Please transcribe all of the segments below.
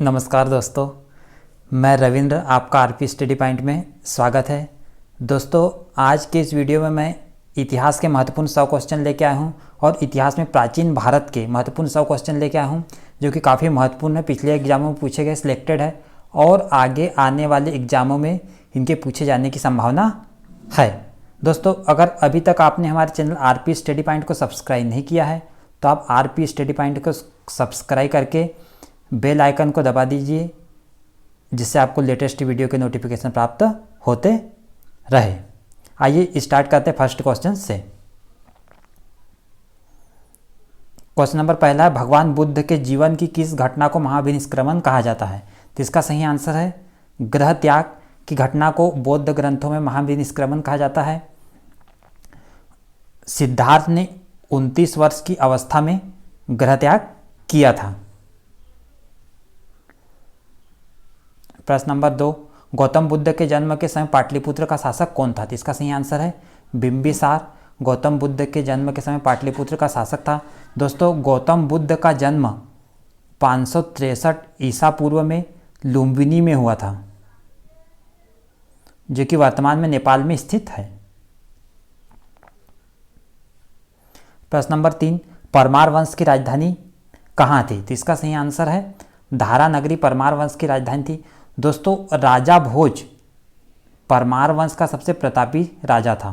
नमस्कार दोस्तों, मैं रविंद्र, आपका आरपी स्टडी पॉइंट में स्वागत है। दोस्तों, आज के इस वीडियो में मैं इतिहास के महत्वपूर्ण 100 क्वेश्चन लेके आया हूं और इतिहास में प्राचीन भारत के महत्वपूर्ण 100 क्वेश्चन लेके आया हूं जो कि काफ़ी महत्वपूर्ण है। पिछले एग्जामों में पूछे गए, सिलेक्टेड है और आगे आने वाले एग्जामों में इनके पूछे जाने की संभावना है। दोस्तों, अगर अभी तक आपने हमारे चैनल आरपी स्टडी पॉइंट को सब्सक्राइब नहीं किया है तो आप आरपी स्टडी पॉइंट को सब्सक्राइब करके बेल आइकन को दबा दीजिए, जिससे आपको लेटेस्ट वीडियो के नोटिफिकेशन प्राप्त होते रहे। आइए स्टार्ट करते हैं फर्स्ट क्वेश्चन से। क्वेश्चन नंबर पहला है, भगवान बुद्ध के जीवन की किस घटना को महाविनिष्क्रमण कहा जाता है? तो इसका सही आंसर है गृह त्याग की घटना को बौद्ध ग्रंथों में महाविनिष्क्रमण कहा जाता है। सिद्धार्थ ने 29 वर्ष की अवस्था में गृह त्याग किया था। प्रश्न नंबर 2, गौतम बुद्ध के जन्म के समय पाटलिपुत्र का शासक कौन था? तो इसका सही आंसर है बिंबिसार। गौतम बुद्ध के जन्म के समय पाटलिपुत्र का शासक था। दोस्तों, गौतम बुद्ध का जन्म 563 ईसा पूर्व में लुम्बिनी में हुआ था, जो कि वर्तमान में नेपाल में स्थित है। प्रश्न नंबर 3, परमार वंश की राजधानी कहाँ थी? तो इसका सही आंसर है धारा नगरी परमार वंश की राजधानी थी। दोस्तों, राजा भोज परमार वंश का सबसे प्रतापी राजा था।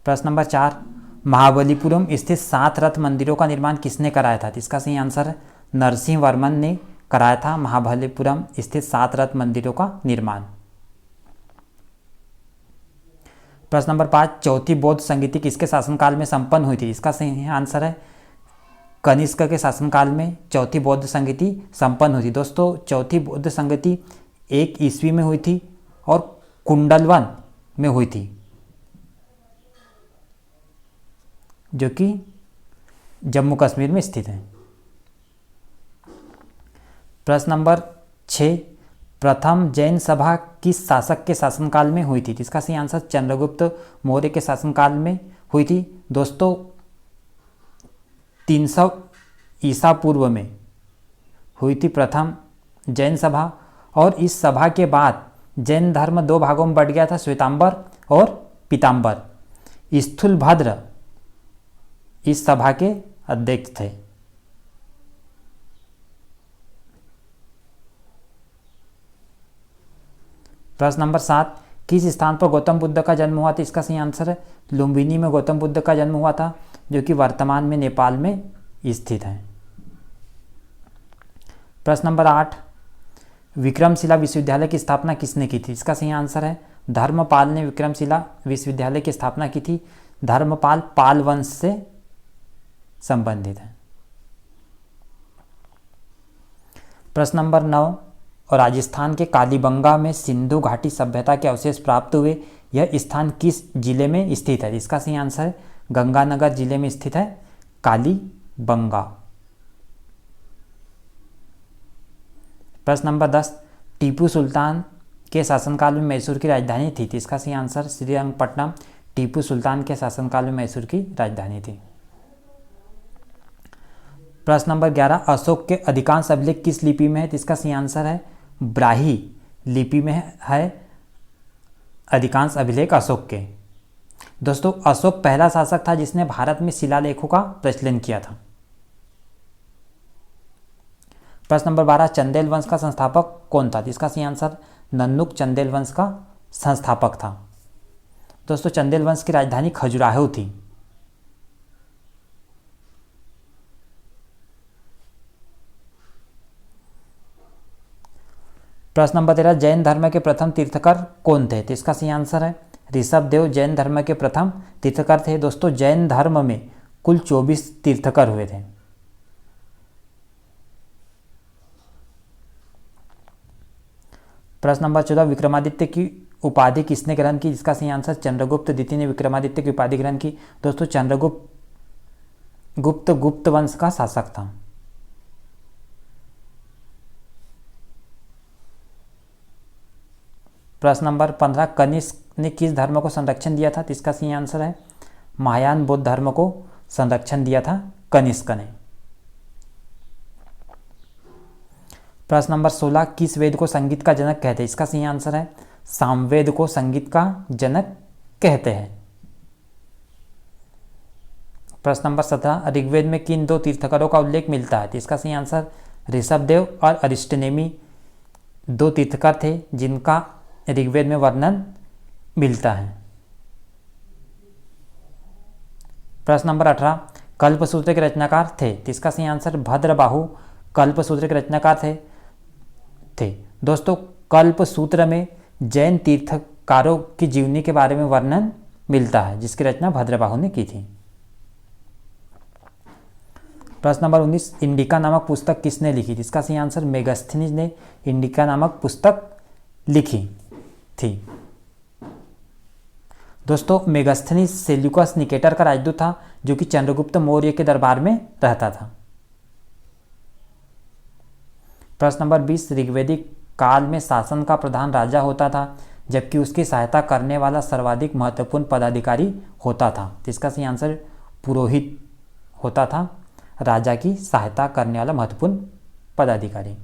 प्रश्न नंबर 4, महाबलीपुरम स्थित 7 रथ मंदिरों का निर्माण किसने कराया था? तो इसका सही आंसर है नरसिंह वर्मन ने कराया था महाबलीपुरम स्थित 7 रथ मंदिरों का निर्माण। प्रश्न नंबर 5, चौथी बौद्ध संगीति किसके शासनकाल में संपन्न हुई थी? इसका सही आंसर है कनिष्क के शासनकाल में चौथी बौद्ध संगीति संपन्न हुई थी। दोस्तों, चौथी बौद्ध संगीति 1 ईस्वी में हुई थी और कुंडलवन में हुई थी, जो कि जम्मू कश्मीर में स्थित है। प्रश्न नंबर 6, प्रथम जैन सभा किस शासक के शासनकाल में हुई थी? इसका सही आंसर चंद्रगुप्त मौर्य के शासनकाल में हुई थी। दोस्तों, 300 ईसा पूर्व में हुई थी प्रथम जैन सभा, और इस सभा के बाद जैन धर्म 2 भागों में बंट गया था, श्वेतांबर और पीतांबर। स्थूलभद्र इस सभा के अध्यक्ष थे। प्रश्न नंबर 7, किस स्थान पर गौतम बुद्ध का जन्म हुआ था? इसका सही आंसर है लुम्बिनी में गौतम बुद्ध का जन्म हुआ था, जो कि वर्तमान में नेपाल में स्थित है। प्रश्न नंबर 8, विक्रमशिला विश्वविद्यालय की स्थापना किसने की थी? इसका सही आंसर है धर्मपाल ने विक्रमशिला विश्वविद्यालय की स्थापना की थी। धर्मपाल पाल वंश से संबंधित है। प्रश्न नंबर 9, राजस्थान के कालीबंगा में सिंधु घाटी सभ्यता के अवशेष प्राप्त हुए। यह स्थान किस जिले में स्थित है? इसका सही आंसर है गंगानगर जिले में स्थित है कालीबंगा। प्रश्न नंबर 10, टीपू सुल्तान के शासनकाल में मैसूर की राजधानी थी? इसका सही आंसर श्रीरंगपट्टनम टीपू सुल्तान के शासनकाल में मैसूर की राजधानी थी। प्रश्न नंबर 11, अशोक के अधिकांश अभिलेख किस लिपि में है? इसका सही आंसर है ब्राही लिपि में है अधिकांश अभिलेख अशोक के। दोस्तों, अशोक पहला शासक था जिसने भारत में शिलालेखों का प्रचलन किया था। प्रश्न नंबर 12, चंदेल वंश का संस्थापक कौन था? इसका सही आंसर नन्नुक चंदेल वंश का संस्थापक था। दोस्तों, चंदेल वंश की राजधानी खजुराहो थी। प्रश्न नंबर 13, जैन धर्म के प्रथम तीर्थकर कौन थे? तो इसका सही आंसर है ऋषभ देव जैन धर्म के प्रथम तीर्थकर थे। दोस्तों, जैन धर्म में कुल 24 तीर्थकर हुए थे। प्रश्न नंबर 14, विक्रमादित्य की उपाधि किसने ग्रहण की? इसका सही आंसर चंद्रगुप्त द्वितीय ने विक्रमादित्य की उपाधि ग्रहण की। दोस्तों, चंद्रगुप्त गुप्त वंश का शासक था। प्रश्न नंबर 15, कनिष्क ने किस धर्म को संरक्षण दिया था? तो इसका सही आंसर है महायान बौद्ध धर्म को संरक्षण दिया था कनिष्क ने। प्रश्न नंबर 16, किस वेद को संगीत का जनक कहते हैं? इसका सही आंसर है सामवेद को संगीत का जनक कहते हैं। प्रश्न नंबर 17, ऋग्वेद में किन दो तीर्थंकरों का उल्लेख मिलता है? तो इसका सही आंसर ऋषभदेव और अरिष्टनेमी दो तीर्थंकर थे जिनका ऋग्वेद में वर्णन मिलता है। प्रश्न नंबर 18, कल्पसूत्र के रचनाकार थे? तो इसका सही आंसर भद्रबाहु कल्पसूत्र के रचनाकार थे। दोस्तों, कल्पसूत्र में जैन तीर्थकारों की जीवनी के बारे में वर्णन मिलता है जिसकी रचना भद्रबाहु ने की थी। प्रश्न नंबर 19, इंडिका नामक पुस्तक किसने लिखी थी? इसका सही आंसर मेगास्थनीज ने इंडिका नामक पुस्तक लिखी थी। दोस्तों, मेगास्थनीज सेल्यूकस निकेटर का राजदूत था जो कि चंद्रगुप्त मौर्य के दरबार में रहता था। प्रश्न नंबर 20, ऋग्वैदिक काल में शासन का प्रधान राजा होता था जबकि उसकी सहायता करने वाला सर्वाधिक महत्वपूर्ण पदाधिकारी होता था। तो इसका सही आंसर पुरोहित होता था, राजा की सहायता करने वाला महत्वपूर्ण पदाधिकारी।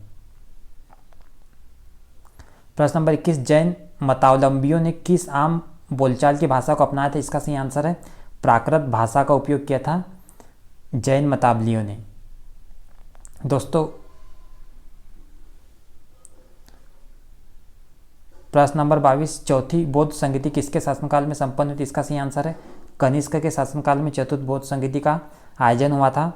प्रश्न नंबर 21, जैन मतावलंबियों ने किस आम बोलचाल की भाषा को अपनाया था? इसका सही आंसर है प्राकृत भाषा का उपयोग किया था जैन मतावलंबियों ने। दोस्तों, प्रश्न नंबर 22, चौथी बौद्ध संगीति किसके शासनकाल में संपन्न हुई? इसका सही आंसर है कनिष्क के शासनकाल में चतुर्थ बौद्ध संगीति का आयोजन हुआ था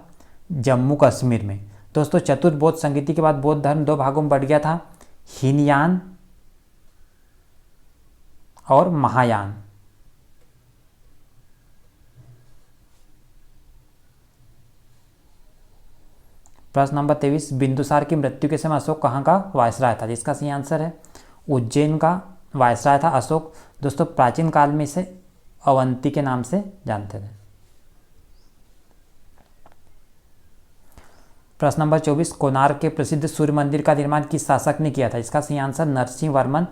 जम्मू कश्मीर में। दोस्तों, चतुर्थ बौद्ध संगीति के बाद बौद्ध धर्म दो भागों में बढ़ गया था, हीनयान और महायान। प्रश्न नंबर 23, बिंदुसार की मृत्यु के समय अशोक कहाँ का वायसराय था? इसका सही आंसर है उज्जैन का वायसराय था अशोक। दोस्तों, प्राचीन काल में इसे अवंती के नाम से जानते थे। प्रश्न नंबर 24, कोणार्क के प्रसिद्ध सूर्य मंदिर का निर्माण किस शासक ने किया था? इसका सही आंसर नरसिंह वर्मन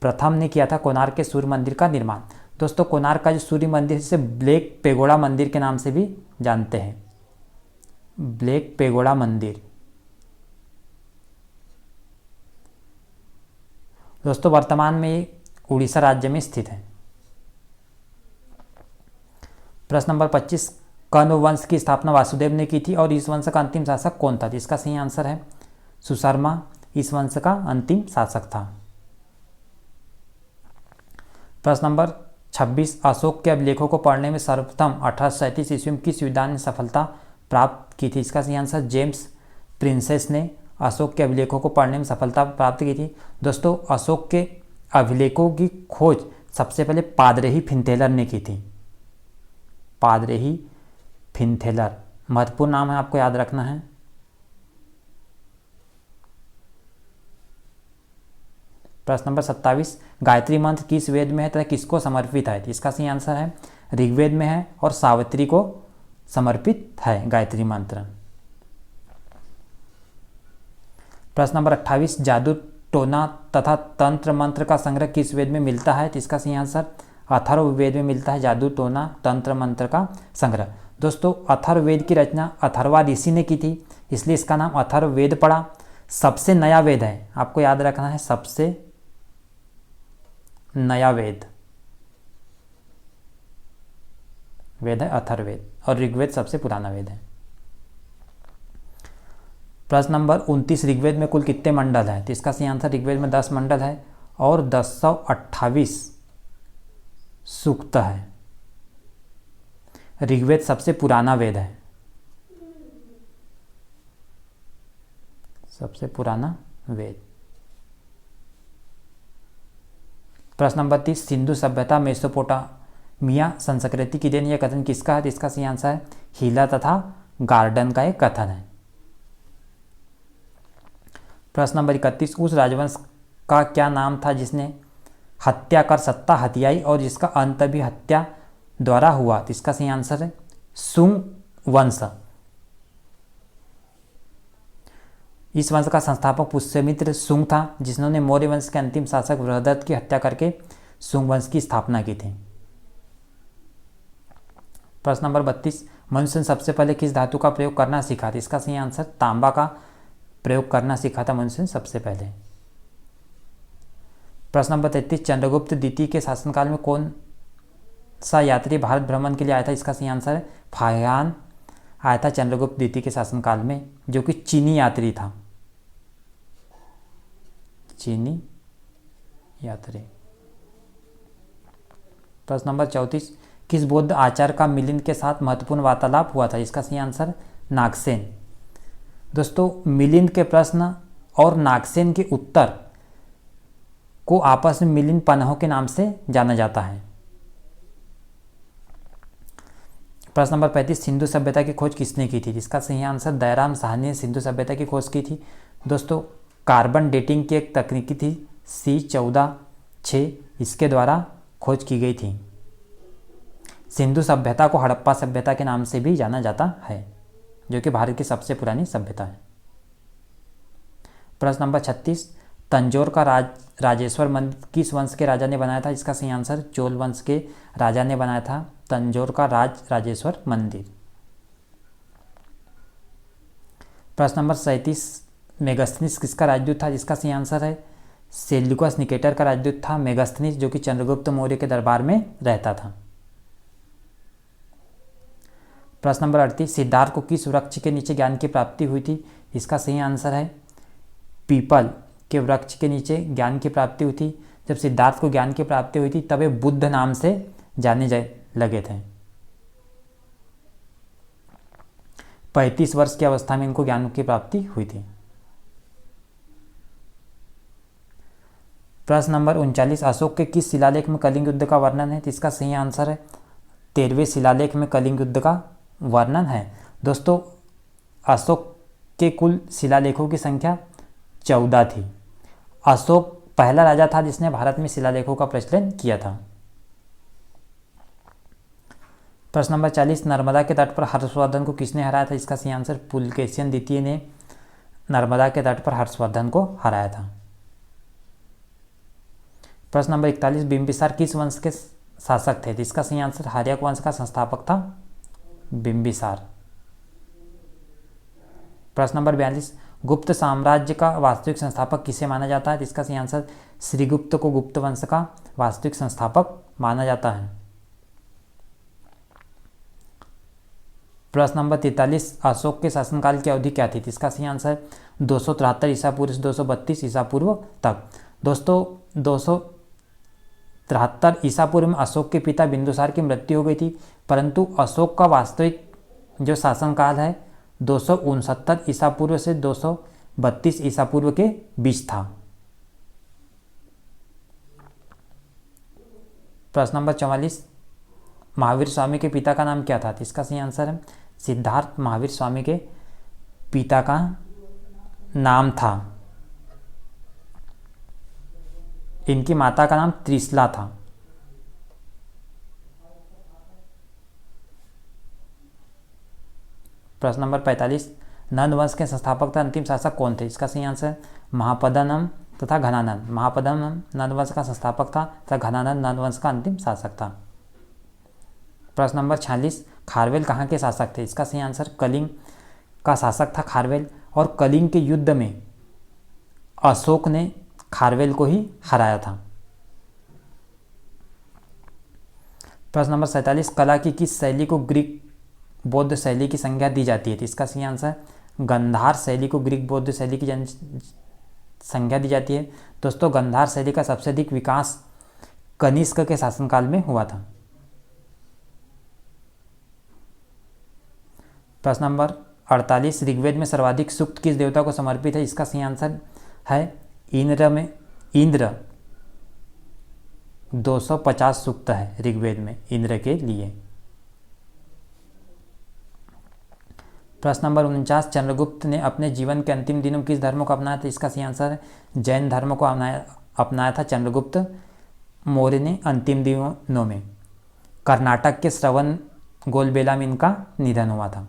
प्रथम ने किया था कोणार्क के सूर्य मंदिर का निर्माण। दोस्तों, कोणार्क का जो सूर्य मंदिर है इसे ब्लैक पेगोडा मंदिर के नाम से भी जानते हैं, ब्लैक पेगोडा मंदिर। दोस्तों, वर्तमान में ये उड़ीसा राज्य में स्थित है। प्रश्न नंबर 25, कण्व वंश की स्थापना वासुदेव ने की थी और इस वंश का अंतिम शासक कौन था? इसका सही आंसर है सुशर्मा इस वंश का अंतिम शासक था। प्रश्न नंबर 26, अशोक के अभिलेखों को पढ़ने में सर्वप्रथम 1837 ईस्वी में किस विद्वान ने सफलता प्राप्त की थी? इसका सही आंसर जेम्स प्रिंसेस ने अशोक के अभिलेखों को पढ़ने में सफलता प्राप्त की थी। दोस्तों, अशोक के अभिलेखों की खोज सबसे पहले पादरेही फिनथेलर ने की थी। पादरेही फिनथेलर महत्वपूर्ण नाम है, आपको याद रखना है। प्रश्न नंबर 27, गायत्री मंत्र किस वेद में है तथा किसको समर्पित है? इसका सही आंसर है ऋग्वेद में है और सावित्री को समर्पित है गायत्री मंत्र। प्रश्न नंबर 28, जादू टोना तथा तंत्र मंत्र का संग्रह किस वेद में मिलता है? इसका सही आंसर अथर्ववेद में मिलता है जादू टोना तंत्र मंत्र का संग्रह। दोस्तों, अथर्ववेद की रचना अथर्वा ऋषि ने की थी इसलिए इसका नाम अथर्ववेद पड़ा। सबसे नया वेद है, आपको याद रखना है, सबसे नया वेद है अथर्ववेद और ऋग्वेद सबसे पुराना वेद है। प्रश्न नंबर 29, ऋग्वेद में कुल कितने मंडल हैं? तो इसका सही आंसर ऋग्वेद में 10 मंडल है और 1028 सूक्त है। ऋग्वेद सबसे पुराना वेद है, सबसे पुराना वेद। प्रश्न नंबर 30, सिंधु सभ्यता मेसोपोटामिया संस्कृति की देन यह कथन किसका है? इसका सही आंसर है हीला तथा गार्डन का एक कथन है। प्रश्न नंबर 31, उस राजवंश का क्या नाम था जिसने हत्या कर सत्ता हथियाई और जिसका अंत भी हत्या द्वारा हुआ? तो इसका सही आंसर है सुंग वंश। इस वंश का संस्थापक पुष्यमित्र सुंग था जिन्होंने मौर्य वंश के अंतिम शासक बृहदत्त की हत्या करके सुंग वंश की स्थापना की थी। प्रश्न नंबर 32, मनुष्य ने सबसे पहले किस धातु का प्रयोग करना सीखा था? इसका सही आंसर तांबा का प्रयोग करना सीखा था मनुष्य ने सबसे पहले। प्रश्न नंबर 33, चंद्रगुप्त द्वितीय के शासनकाल में कौन सा यात्री भारत भ्रमण के लिए आया था? इसका सही आंसर है फाहियान आया था चंद्रगुप्त द्वितीय के शासनकाल में, जो कि चीनी यात्री था, चीनी यात्री। प्रश्न नंबर 34, किस बौद्ध आचार्य का मिलिंद के साथ महत्वपूर्ण वार्तालाप हुआ था? इसका सही आंसर नागसेन। दोस्तों, मिलिंद के प्रश्न और नागसेन के उत्तर को आपस में मिलिंद पन्हों के नाम से जाना जाता है। प्रश्न नंबर 35, सिंधु सभ्यता की खोज किसने की थी? इसका सही आंसर दयाराम साहनी ने सिंधु सभ्यता की खोज की थी। दोस्तों, कार्बन डेटिंग की एक तकनीकी थी C1406, इसके द्वारा खोज की गई थी। सिंधु सभ्यता को हड़प्पा सभ्यता के नाम से भी जाना जाता है, जो कि भारत की सबसे पुरानी सभ्यता है। प्रश्न नंबर 36, तंजौर का राजेश्वर मंदिर किस वंश के राजा ने बनाया था? इसका सही आंसर चोल वंश के राजा ने बनाया था तंजौर का राजेश्वर मंदिर। प्रश्न नंबर 37, मेगास्थनीज किसका राजदूत था? इसका सही आंसर है सेल्यूकस निकेटर का राजदूत था मेगास्थनीज, जो कि चंद्रगुप्त मौर्य के दरबार में रहता था। प्रश्न नंबर 38, सिद्धार्थ को किस वृक्ष के नीचे ज्ञान की प्राप्ति हुई थी? इसका सही आंसर है पीपल के वृक्ष के नीचे ज्ञान की प्राप्ति हुई थी। जब सिद्धार्थ को ज्ञान की प्राप्ति हुई थी तब वे बुद्ध नाम से जाने लगे थे। 35 वर्ष की अवस्था में इनको ज्ञान की प्राप्ति हुई थी। प्रश्न नंबर 39, अशोक के किस शिलालेख में कलिंग युद्ध का वर्णन है? इसका सही आंसर है 13वें शिलालेख में कलिंग युद्ध का वर्णन है। दोस्तों, अशोक के कुल शिलालेखों की संख्या 14 थी। अशोक पहला राजा था जिसने भारत में शिलालेखों का प्रचलन किया था। प्रश्न नंबर 40, नर्मदा के तट पर हर्षवर्धन को किसने हराया था? इसका सही आंसर पुलकेशिन द्वितीय ने नर्मदा के तट पर हर्षवर्धन को हराया था। प्रश्न नंबर 41, बिंबिसार किस वंश के शासक थे? इसका सही आंसर हर्यक वंश का संस्थापक था बिंबिसार। प्रश्न नंबर 42, गुप्त साम्राज्य का वास्तविक संस्थापक किसे माना जाता है? इसका सही आंसर श्रीगुप्त को गुप्त वंश का वास्तविक संस्थापक माना जाता है। प्रश्न नंबर 43, अशोक के शासनकाल की अवधि क्या थी? इसका सही आंसर 273 ईसा पूर्व से 232 ईसा पूर्व तक। दोस्तों, 273 ईसा पूर्व में अशोक के पिता बिंदुसार की मृत्यु हो गई थी, परंतु अशोक का वास्तविक जो शासनकाल है 269 ईसा पूर्व से 232 ईसा पूर्व के बीच था। प्रश्न नंबर 44, महावीर स्वामी के पिता का नाम क्या था? इसका सही आंसर है सिद्धार्थ महावीर स्वामी के पिता का नाम था। इनकी माता का नाम त्रिशला था। प्रश्न नंबर 45, नंद वंश के संस्थापक तथा अंतिम शासक कौन थे? इसका सही आंसर महापद्मनंद तथा घनानंद। महापद्मनंद नंद वंश का संस्थापक था तथा घनानंद नंद वंश का अंतिम शासक था। प्रश्न नंबर 46, खारवेल कहाँ के शासक थे? इसका सही आंसर कलिंग का शासक था खारवेल, और कलिंग के युद्ध में अशोक ने खारवेल को ही हराया था। प्रश्न नंबर 47, कला की किस शैली को ग्रीक बौद्ध शैली की संज्ञा दी जाती है? इसका सही आंसर गंधार शैली को ग्रीक बौद्ध शैली की संज्ञा दी जाती है। दोस्तों, गंधार शैली का सबसे अधिक विकास कनिष्क के शासनकाल में हुआ था। प्रश्न नंबर 48, ऋग्वेद में सर्वाधिक सूक्त किस देवता को समर्पित है? इसका सही आंसर है इंद्र 250 सूक्त है ऋग्वेद में इंद्र के लिए। प्रश्न नंबर 49, चंद्रगुप्त ने अपने जीवन के अंतिम दिनों किस धर्म को अपनाया था? इसका सही आंसर है जैन धर्म को अपनाया था चंद्रगुप्त मौर्य ने अंतिम दिनों में। कर्नाटक के श्रवण गोलबेला में इनका निधन हुआ था।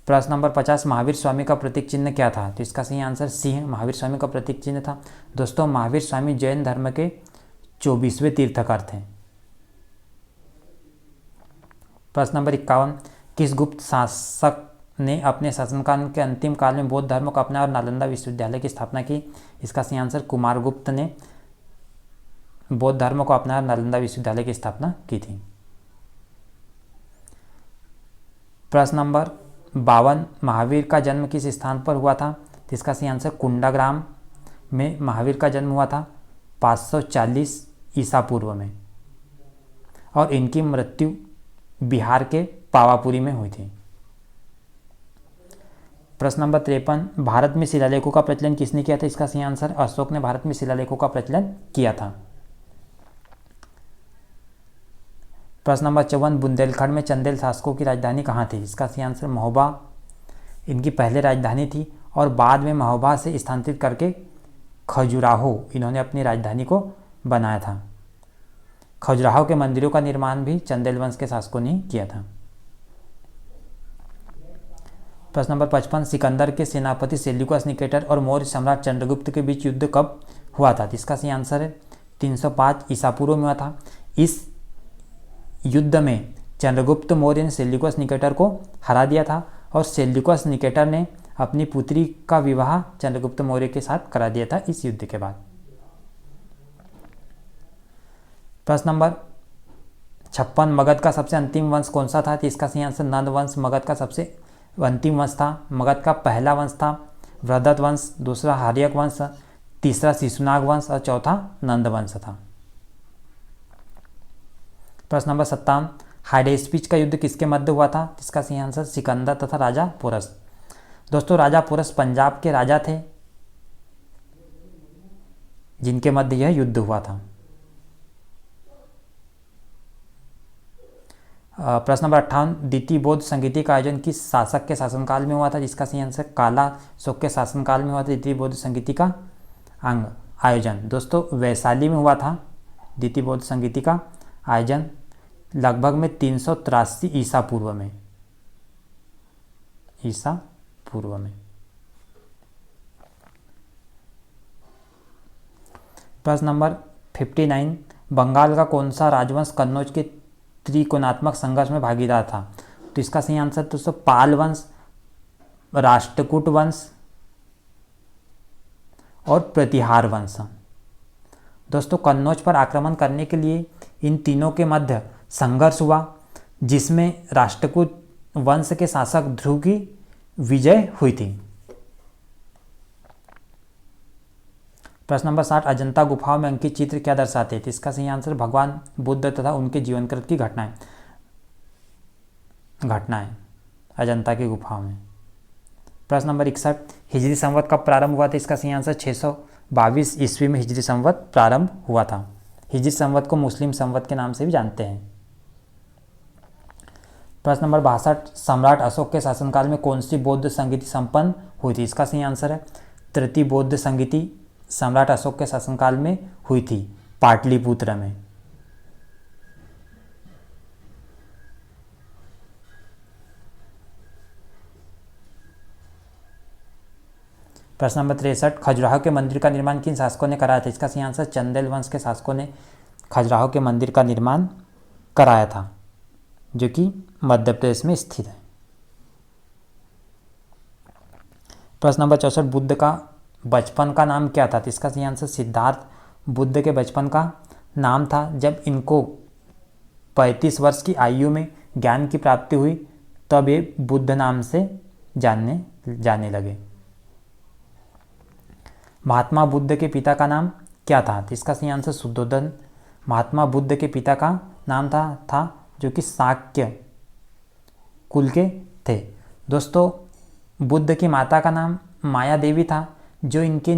प्रश्न नंबर 50, महावीर स्वामी का प्रतीक चिन्ह क्या था? तो इसका सही आंसर सिंह महावीर स्वामी का प्रतीक चिन्ह था। दोस्तों, महावीर स्वामी जैन धर्म के 24वें तीर्थकर थे। प्रश्न नंबर 51, किस गुप्त शासक ने अपने शासनकाल के अंतिम काल में बौद्ध धर्म को अपनाया और नालंदा विश्वविद्यालय की स्थापना की? इसका सही आंसर कुमारगुप्त ने बौद्ध धर्म को अपनाया और नालंदा विश्वविद्यालय की स्थापना की थी। प्रश्न नंबर 52, महावीर का जन्म किस स्थान पर हुआ था? इसका सही आंसर कुंडाग्राम में महावीर का जन्म हुआ था 540 ईसा पूर्व में, और इनकी मृत्यु बिहार के पावापुरी में हुई थी। प्रश्न नंबर 53, भारत में शिलालेखों का प्रचलन किसने किया था? इसका सही आंसर अशोक ने भारत में शिलालेखों का प्रचलन किया था। प्रश्न नंबर 54, बुंदेलखंड में चंदेल शासकों की राजधानी कहाँ थी? इसका सही आंसर महोबा इनकी पहले राजधानी थी, और बाद में महोबा से स्थानांतरित करके खजुराहो इन्होंने अपनी राजधानी को बनाया था। खजुराहो के मंदिरों का निर्माण भी चंदेल वंश के शासकों ने किया था। प्रश्न नंबर 55, सिकंदर के सेनापति सेल्यूकस निकेटर और मौर्य सम्राट चंद्रगुप्त के बीच युद्ध कब हुआ था? इसका सही आंसर है 305 ईसा पूर्व में हुआ था। इस युद्ध में चंद्रगुप्त मौर्य ने सेल्यूकस निकेटर को हरा दिया था, और सेल्यूकस निकेटर ने अपनी पुत्री का विवाह चंद्रगुप्त मौर्य के साथ करा दिया था इस युद्ध के बाद। प्रश्न नंबर 56, मगध का सबसे अंतिम वंश कौन सा था? इसका सही आंसर नंद वंश मगध का सबसे अंतिम वंश था। मगध का पहला वंश था वृहदत्त वंश, दूसरा हार्यक वंश, तीसरा शिशुनाग वंश और चौथा नंद वंश था। प्रश्न नंबर 57, हाइडेस्पिच का युद्ध किसके मध्य हुआ था? इसका सही आंसर सिकंदर तथा राजा पोरस। दोस्तों, राजा पोरस पंजाब के राजा थे जिनके मध्य यह युद्ध हुआ था। प्रश्न नंबर 58, द्वितीय बौद्ध संगीति का आयोजन किस शासक के शासनकाल में हुआ था? जिसका सही आंसर काला शोक के शासनकाल में हुआ था द्वितीय बौद्ध संगीति का आयोजन। दोस्तों, वैशाली में हुआ था द्वितीय बौद्ध संगीति का आयोजन लगभग में 383 ईसा पूर्व में। प्रश्न नंबर 59, बंगाल का कौन सा राजवंश कन्नौज के त्रिकोणात्मक संघर्ष में भागीदार था? तो इसका सही आंसर दोस्तों पाल वंश, राष्ट्रकूट वंश और प्रतिहार वंश। दोस्तों, कन्नौज पर आक्रमण करने के लिए इन तीनों के मध्य संघर्ष हुआ, जिसमें राष्ट्रकूट वंश के शासक ध्रुव की विजय हुई थी। प्रश्न नंबर 60, अजंता गुफाओं में अंकित चित्र क्या दर्शाते हैं? इसका सही आंसर भगवान बुद्ध तथा उनके जीवन कृत की घटनाएं अजंता की गुफाओं में। प्रश्न नंबर 61, हिजरी संवत कब प्रारंभ हुआ था? इसका सही आंसर 622 ईस्वी में हिजरी संवत प्रारंभ हुआ था। हिजरी संवत को मुस्लिम संवत के नाम से भी जानते हैं। प्रश्न नंबर 62, सम्राट अशोक के शासनकाल में कौन सी बौद्ध संगीति संपन्न हुई थी? इसका सही आंसर है तृतीय बौद्ध संगीति सम्राट अशोक के शासनकाल में हुई थी पाटलिपुत्र में। प्रश्न नंबर 63, खजुराहो के मंदिर का निर्माण किन शासकों ने कराया था? इसका सही आंसर चंदेल वंश के शासकों ने खजुराहो के मंदिर का निर्माण कराया था, जो कि मध्य प्रदेश में स्थित है। प्रश्न नंबर 64, बुद्ध का बचपन का नाम क्या था? इसका सही आंसर सिद्धार्थ बुद्ध के बचपन का नाम था। जब इनको 35 वर्ष की आयु में ज्ञान की प्राप्ति हुई, तब ये बुद्ध नाम से जाने लगे। महात्मा बुद्ध के पिता का नाम क्या था? इसका सही आंसर शुद्धोधन महात्मा बुद्ध के पिता का नाम था जो कि शाक्य कुल के थे। दोस्तों, बुद्ध की माता का नाम माया देवी था, जो इनके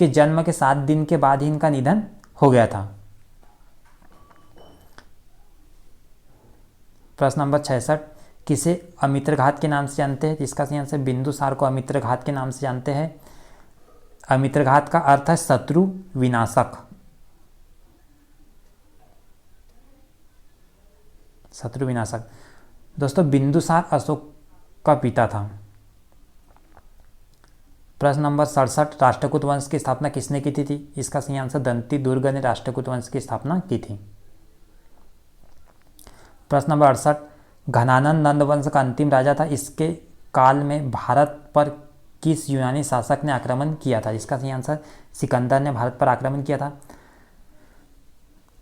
जन्म के 7 दिन के बाद ही इनका निधन हो गया था। प्रश्न नंबर 66, किसे अमित्रघात के नाम से जानते हैं? इसका सही आंसर बिंदुसार को अमित्रघात के नाम से जानते हैं। अमित्रघात का अर्थ है शत्रु विनाशक। दोस्तों, बिंदुसार अशोक का पिता था। प्रश्न नंबर 67, राष्ट्रकूट वंश की स्थापना किसने की थी? इसका सही आंसर दंती दुर्ग ने राष्ट्रकूट वंश की स्थापना की थी। प्रश्न नंबर 68, घनानंद नंद वंश का अंतिम राजा था। इसके काल में भारत पर किस यूनानी शासक ने आक्रमण किया था? इसका सही आंसर सिकंदर ने भारत पर आक्रमण किया था।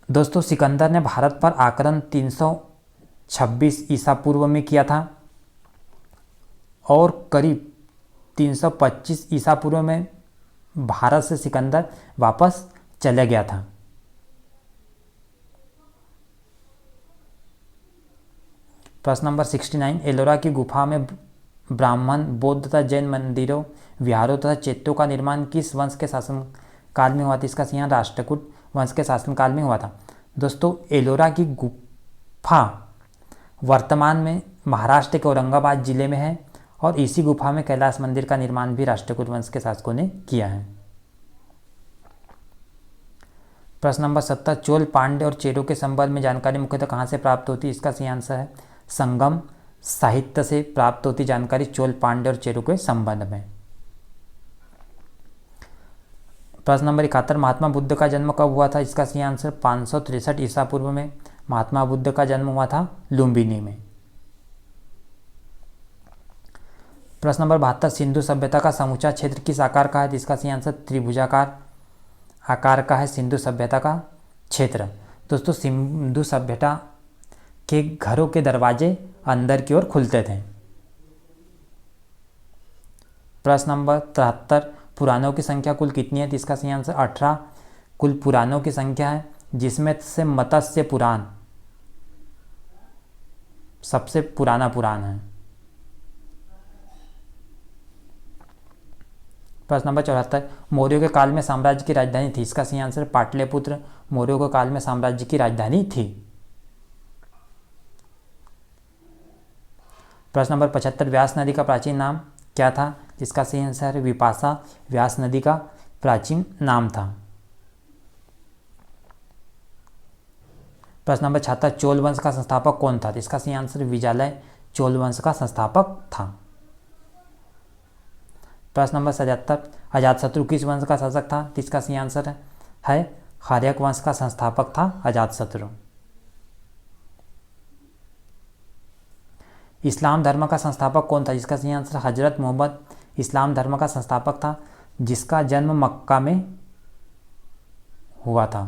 दोस्तों, सिकंदर ने भारत पर आक्रमण 326 ईसा पूर्व में किया था और करीब 325 ईसा पूर्व में भारत से सिकंदर वापस चले गया था। प्रश्न नंबर 69, एलोरा की गुफा में ब्राह्मण, बौद्ध तथा जैन मंदिरों, विहारों तथा चैत्यों का निर्माण किस वंश के शासनकाल में हुआ था? इसका सही आंसर राष्ट्रकूट वंश के शासनकाल में हुआ था। दोस्तों, एलोरा की गुफा वर्तमान में महाराष्ट्र के औरंगाबाद जिले में है और इसी गुफा में कैलाश मंदिर का निर्माण भी राष्ट्रकूट वंश के शासकों ने किया है। प्रश्न नंबर 70, चोल, पांड्य और चेरों के संबंध में जानकारी मुख्यतः कहाँ से प्राप्त होती है? इसका सही आंसर है संगम साहित्य से प्राप्त होती जानकारी चोल, पांड्य और चेरों के संबंध में। प्रश्न नंबर 71, महात्मा बुद्ध का जन्म कब हुआ था? इसका सही आंसर 563 ईसा पूर्व में महात्मा बुद्ध का जन्म हुआ था लुम्बिनी में। प्रश्न नंबर 72, सिंधु सभ्यता का समूचा क्षेत्र किस आकार का है? इसका सही आंसर त्रिभुजाकार आकार का है सिंधु सभ्यता का क्षेत्र। दोस्तों, सिंधु सभ्यता के घरों के दरवाजे अंदर की ओर खुलते थे। प्रश्न नंबर 73, पुराणों की संख्या कुल कितनी है? इसका सही आंसर 18 कुल पुराणों की संख्या है, जिसमें से मत्स्य पुराण सबसे पुराना पुराण है। प्रश्न नंबर 74, मौर्यों के काल में साम्राज्य की राजधानी थी? इसका सही आंसर पाटलिपुत्र मौर्यों के काल में साम्राज्य की राजधानी थी। प्रश्न नंबर 75, व्यास नदी का प्राचीन नाम क्या था? जिसका सही आंसर है विपाशा व्यास नदी का प्राचीन नाम था। प्रश्न नंबर 76, चोल वंश का संस्थापक कौन था? इसका सही आंसर विजयालय चोल वंश का संस्थापक था। प्रश्न नंबर 77, अजातशत्रु किस वंश का शासक था? इसका सही आंसर है हर्यक वंश का संस्थापक था अजातशत्रु। इस्लाम धर्म का संस्थापक कौन था? इसका सही आंसर हजरत मोहम्मद इस्लाम धर्म का संस्थापक था, जिसका जन्म मक्का में हुआ था।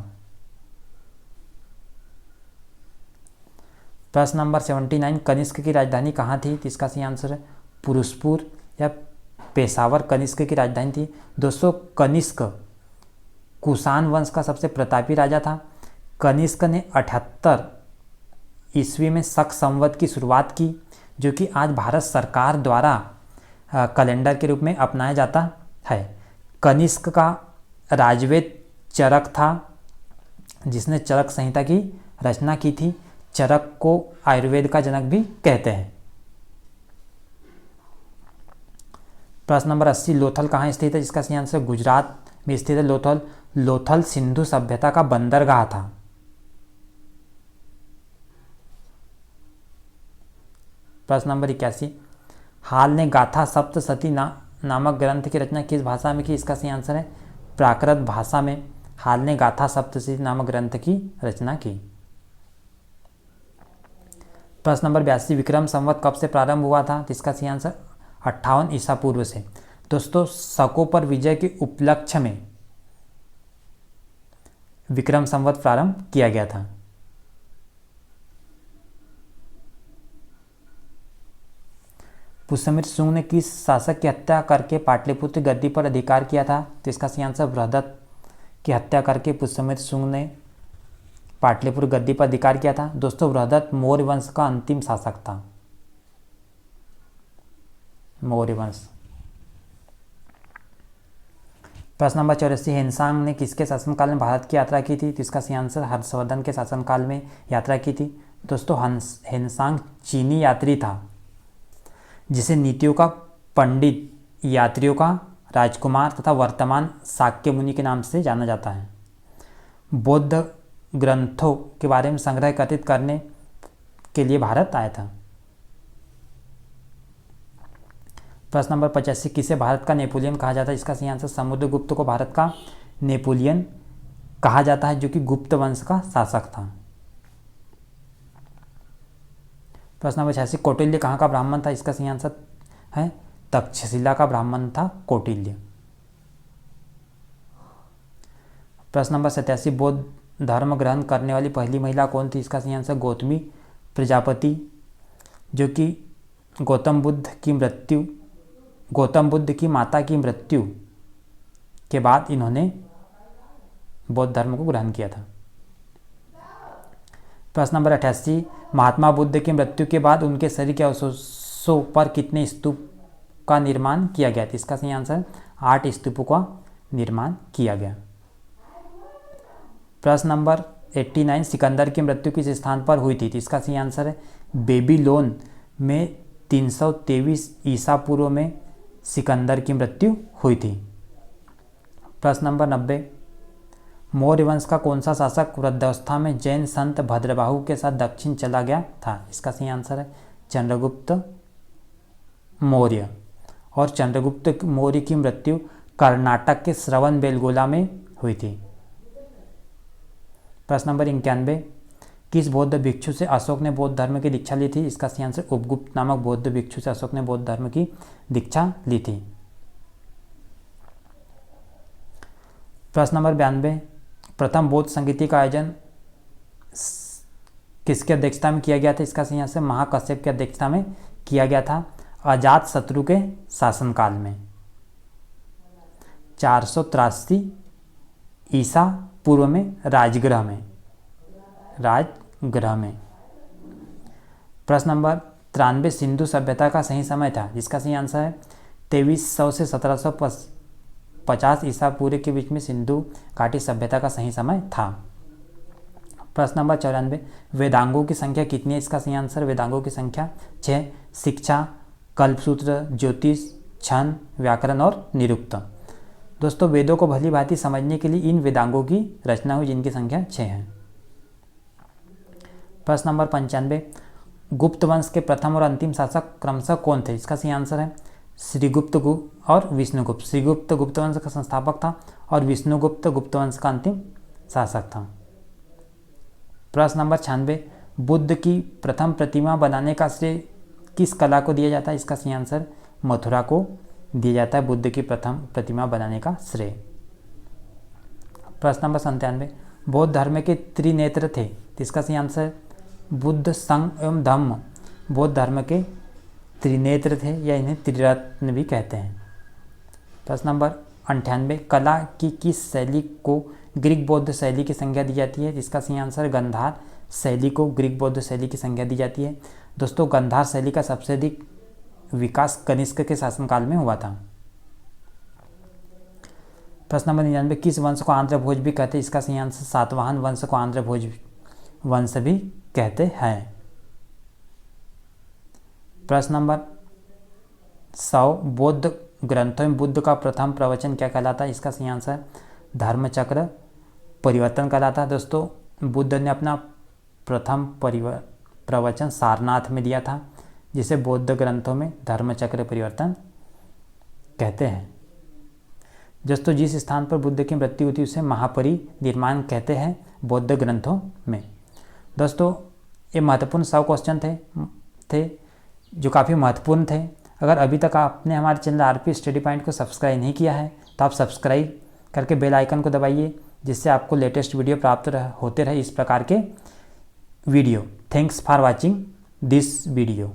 प्रश्न नंबर 79, कनिष्क की राजधानी कहाँ थी? इसका सही आंसर है पुरुषपुर या पेशावर कनिष्क की राजधानी थी। दोस्तों, कनिष्क कुषाण वंश का सबसे प्रतापी राजा था। कनिष्क ने 78 ईस्वी में शक संवत की शुरुआत की, जो कि आज भारत सरकार द्वारा कैलेंडर के रूप में अपनाया जाता है। कनिष्क का राजवेद चरक था, जिसने चरक संहिता की रचना की थी। चरक को आयुर्वेद का जनक भी कहते हैं। प्रश्न नंबर 80, लोथल कहाँ स्थित है? जिसका सही आंसर गुजरात में स्थित है लोथल। लोथल सिंधु सभ्यता का बंदरगाह था। प्रश्न नंबर 81, हाल ने गाथा सप्तशती नामक ग्रंथ की रचना किस भाषा में की? इसका सही आंसर है प्राकृत भाषा में हाल ने गाथा सप्तशती नामक ग्रंथ की रचना की। प्रश्न नंबर 82, विक्रम संवत कब से प्रारंभ हुआ था? इसका सही आंसर 58 ईसा पूर्व से। दोस्तों, शकों पर विजय के उपलक्ष्य में विक्रम संवत प्रारंभ किया गया था। पुष्यमित्र शुंग ने किस शासक की हत्या करके पाटलिपुत्र गद्दी पर अधिकार किया था? तो इसका सही आंसर बृहदत्त की हत्या करके पुष्यमित्र शुंग ने पाटलिपुत्र गद्दी पर अधिकार किया था। दोस्तों, बृहदत्त मौर्य वंश का अंतिम शासक था। मौर्य वंश। प्रश्न नंबर 84, हेनसांग ने किसके शासनकाल में भारत की यात्रा की थी? तो इसका सही आंसर हर्षवर्धन के शासनकाल में यात्रा की थी। दोस्तों, हेनसांग चीनी यात्री था, जिसे नीतियों का पंडित, यात्रियों का राजकुमार तथा वर्तमान शाक्य मुनि के नाम से जाना जाता है। बौद्ध ग्रंथों के बारे में संग्रह एकत्रित करने के लिए भारत आया था। प्रश्न नंबर 85, किसे भारत का नेपोलियन कहा जाता है? इसका सही आंसर समुद्रगुप्त को भारत का नेपोलियन कहा जाता है, जो कि गुप्त वंश का शासक था। प्रश्न नंबर 86, कौटिल्य कहाँ का ब्राह्मण था? इसका सही आंसर है तक्षशिला का ब्राह्मण था कौटिल्य। प्रश्न नंबर 87, बौद्ध धर्म ग्रहण करने वाली पहली महिला कौन थी? इसका सही आंसर गौतमी प्रजापति, जो कि गौतम बुद्ध की माता की मृत्यु के बाद इन्होंने बौद्ध धर्म को ग्रहण किया था। प्रश्न नंबर 88, महात्मा बुद्ध की मृत्यु के बाद उनके शरीर के अवशेषों पर कितने स्तूप का निर्माण किया गया था? इसका सही आंसर 8 स्तूपों का निर्माण किया गया। प्रश्न नंबर 89, सिकंदर की मृत्यु किस स्थान पर हुई थी? इसका सही आंसर है बेबीलोन में 323 ईसा पूर्व में सिकंदर की मृत्यु हुई थी। प्रश्न नंबर 90, मौर्य वंश का कौन सा शासक वृद्धावस्था में जैन संत भद्रबाहु के साथ दक्षिण चला गया था? इसका सही आंसर है चंद्रगुप्त मौर्य। और चंद्रगुप्त मौर्य की मृत्यु कर्नाटक के श्रवणबेलगोला में हुई थी। प्रश्न नंबर 91, किस बौद्ध भिक्षु से अशोक ने बौद्ध धर्म की दीक्षा ली थी? इसका सही आंसर उपगुप्त नामक बौद्ध भिक्षु से अशोक ने बौद्ध धर्म की दीक्षा ली थी। प्रश्न नंबर 92, प्रथम बौद्ध संगीति का आयोजन किसकी अध्यक्षता में किया गया था? इसका सही आंसर महाकश्यप की अध्यक्षता में किया गया था अजात शत्रु के शासनकाल में 483 ईसा पूर्व में राजगृह में। प्रश्न नंबर 93, सिंधु सभ्यता का सही समय था? जिसका सही आंसर है 2300 से 1750 ईसा पूर्व के बीच में सिंधु घाटी सभ्यता का सही समय था। प्रश्न नंबर 94, वेदांगों की संख्या कितनी है? इसका सही आंसर वेदांगों की संख्या 6, शिक्षा, कल्पसूत्र, ज्योतिष, छंद, व्याकरण और निरुक्त। दोस्तों वेदों को भली भांति समझने के लिए इन वेदांगों की रचना हुई जिनकी संख्या 6 है। प्रश्न नंबर 95, गुप्त वंश के प्रथम और अंतिम शासक क्रमशः कौन थे? इसका सही आंसर है श्रीगुप्त और विष्णुगुप्त। श्रीगुप्त गुप्त वंश का संस्थापक था और विष्णुगुप्त गुप्त वंश का अंतिम शासक था। प्रश्न नंबर 96, बुद्ध की प्रथम प्रतिमा बनाने का श्रेय किस कला को दिया जाता है? इसका सही आंसर मथुरा को दिया जाता है बुद्ध की प्रथम प्रतिमा बनाने का श्रेय। प्रश्न नंबर 97, बौद्ध धर्म के त्रिनेत्र थे? इसका सही आंसर बुद्ध, संघ एवं धम्म बौद्ध धर्म के त्रिनेत्र थे या इन्हें त्रिरत्न भी कहते हैं। प्रश्न नंबर 98, कला की किस शैली को ग्रीक बौद्ध शैली की संज्ञा दी जाती है? जिसका सही आंसर गांधार शैली को ग्रीक बौद्ध शैली की संज्ञा दी जाती है। दोस्तों गांधार शैली का सबसे अधिक विकास कनिष्क के शासनकाल में हुआ था। प्रश्न नंबर 99, किस वंश को आंध्र भोज भी कहते हैं? इसका सही आंसर सातवाहन वंश को आंध्र भोज वंश भी कहते हैं। प्रश्न नंबर 100, बौद्ध ग्रंथों में बुद्ध का प्रथम प्रवचन क्या कहलाता है? इसका सही आंसर धर्मचक्र परिवर्तन कहलाता है। दोस्तों बुद्ध ने अपना प्रथम प्रवचन सारनाथ में दिया था जिसे बौद्ध ग्रंथों में धर्मचक्र परिवर्तन कहते हैं। दोस्तों जिस स्थान पर बुद्ध की मृत्यु हुई उसे महापरिनिर्वाण कहते हैं बौद्ध ग्रंथों में। दोस्तों ये महत्वपूर्ण 100 क्वेश्चन थे जो काफ़ी महत्वपूर्ण थे। अगर अभी तक आपने हमारे चैनल आरपी स्टडी पॉइंट को सब्सक्राइब नहीं किया है तो आप सब्सक्राइब करके बेल आइकन को दबाइए जिससे आपको लेटेस्ट वीडियो प्राप्त होते रहे इस प्रकार के video. Thanks for watching this video.